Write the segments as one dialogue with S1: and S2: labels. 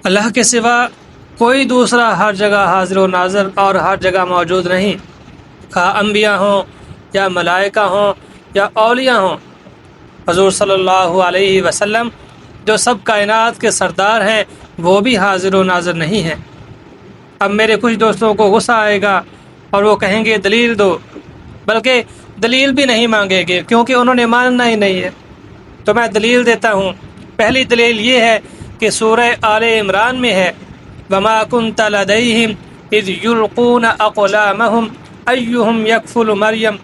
S1: اللہ کے سوا کوئی دوسرا ہر جگہ حاضر و ناظر اور ہر جگہ موجود نہیں، خواہ انبیاء ہوں یا ملائکہ ہوں یا اولیاء ہوں۔ حضور صلی اللہ علیہ وسلم جو سب کائنات کے سردار ہیں وہ بھی حاضر و ناظر نہیں ہیں۔ اب میرے کچھ دوستوں کو غصہ آئے گا اور وہ کہیں گے دلیل دو، بلکہ دلیل بھی نہیں مانگیں گے کیونکہ انہوں نے ماننا ہی نہیں ہے۔ تو میں دلیل دیتا ہوں۔ پہلی دلیل یہ ہے کہ سورہ آل عمران میں ہے وَمَا كُنْتَ لَدَيْهِمْ إِذْ يُلْقُونَ أَقْلَامَهُمْ أَيُّهُمْ يَكْفُلُ مَرْيَمَ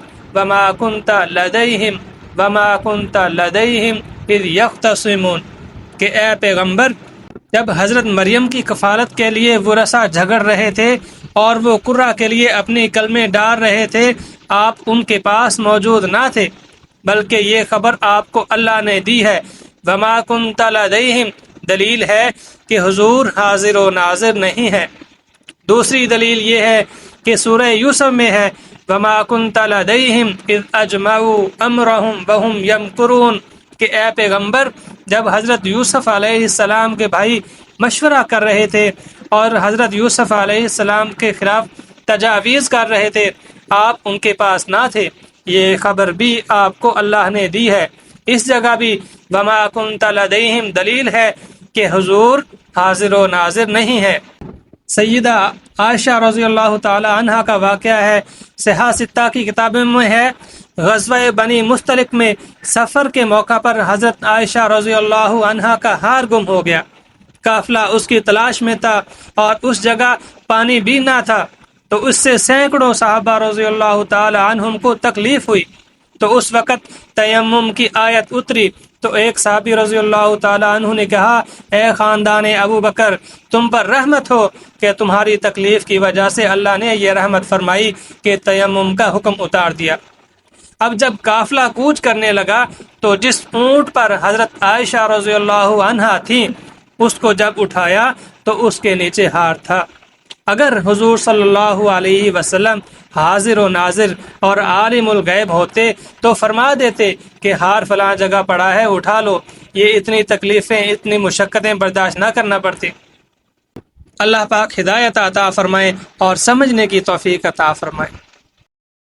S1: وَمَا كُنْتَ لَدَيْهِمْ إِذْ يَخْتَصِمُونَ کہ اے پیغمبر، جب حضرت مریم کی کفالت کے لیے وہ رسا جھگڑ رہے تھے اور وہ قرہ کے لیے اپنی کلمیں ڈال رہے تھے، آپ ان کے پاس موجود نہ تھے، بلکہ یہ خبر آپ کو اللہ نے دی ہے۔ وَمَا كُنْتَ لَدَيْهِمْ دلیل ہے کہ حضور حاضر و ناظر نہیں ہے۔ دوسری دلیل یہ ہے کہ سورہ یوسف میں ہے وَمَا كُنْتَ لَدَيْهِمْ إِذْ أَجْمَعُوا أَمْرَهُمْ وَهُمْ يَمْكُرُونَ کہ اے پیغمبر، جب حضرت یوسف علیہ السلام کے بھائی مشورہ کر رہے تھے اور حضرت یوسف علیہ السلام کے خلاف تجاویز کر رہے تھے، آپ ان کے پاس نہ تھے، یہ خبر بھی آپ کو اللہ نے دی ہے۔ اس جگہ بھی وَمَا كُنْتَ لَدَيْهِمْ دلیل ہے کہ حضور حاضر و ناظر نہیں ہے۔ سیدہ عائشہ رضی اللہ تعالی عنہ کا واقعہ ہے، صحاح ستہ کی کتابوں میں ہے، غزوہ بنی مستلق میں سفر کے موقع پر حضرت عائشہ رضی اللہ عنہ کا ہار گم ہو گیا۔ قافلہ اس کی تلاش میں تھا اور اس جگہ پانی بھی نہ تھا، تو اس سے سینکڑوں صحابہ رضی اللہ تعالی عنہم کو تکلیف ہوئی۔ تو اس وقت تیمم کی آیت اتری، تو ایک صحابی رضی اللہ تعالی عنہ نے کہا اے خاندان ابو بکر، تم پر رحمت ہو کہ تمہاری تکلیف کی وجہ سے اللہ نے یہ رحمت فرمائی کہ تیمم کا حکم اتار دیا۔ اب جب قافلہ کوچ کرنے لگا تو جس اونٹ پر حضرت عائشہ رضی اللہ عنہا تھیں، اس کو جب اٹھایا تو اس کے نیچے ہار تھا۔ اگر حضور صلی اللہ علیہ وسلم حاضر و ناظر اور عالم الغیب ہوتے تو فرما دیتے کہ ہار فلاں جگہ پڑا ہے، اٹھا لو، یہ اتنی تکلیفیں اتنی مشقتیں برداشت نہ کرنا پڑتی۔ اللہ پاک ہدایت عطا فرمائے اور سمجھنے کی توفیق عطا فرمائے۔